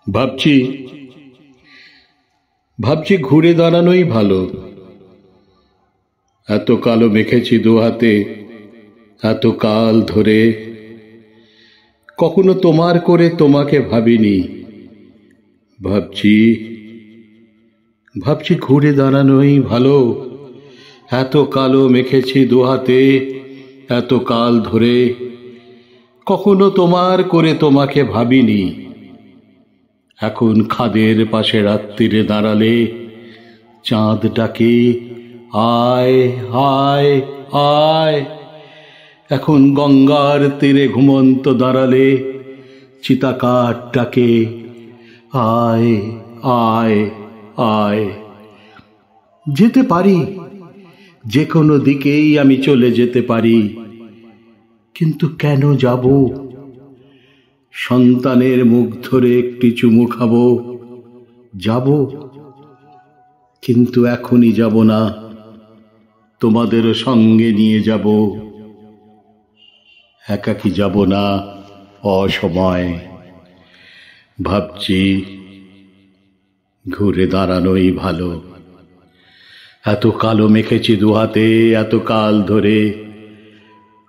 ভাবছি ভাবছি ঘুরে দাঁড়ানোই ভালো। এত কালো মেখেছি দু হাতে, এত কাল ধরে, কখনো তোমার করে তোমাকে ভাবিনি। ভাবছি ভাবছি ঘুরে দাঁড়ানোই ভালো। এত কালো মেখেছি দু হাতে, এত কাল ধরে, কখনো তোমার করে তোমাকে ভাবিনি। এখন খাদের পাশে রাত্রিরে দাঁড়ালে চাঁদ ডাকে, আয় আয় আয়। এখন গঙ্গার তীরে ঘুমন্ত দাঁড়ালে চিতাকাঠ ডাকে, আয় আয় আয়। যেতে পারি, যে কোনো দিকেই আমি চলে যেতে পারি, কিন্তু কেন যাব? সন্তানের মুখ ধরে একটি চুমু খাবো, যাব, কিন্তু এখনই যাব না, তোমাদেরও সঙ্গে নিয়ে যাব। একাকী যাব না, অসময়। ভাবছি ঘুরে দাঁড়ানোই ভালো। এত কালো মেখেছি দু হাতে, এত কাল ধরে,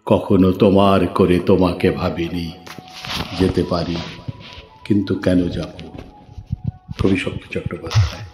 কখনো তোমার করে তোমাকে ভাবিনি। যেতে পারি, কিন্তু কেন যাব? কবি শক্তি চট্টোপাধ্যায়।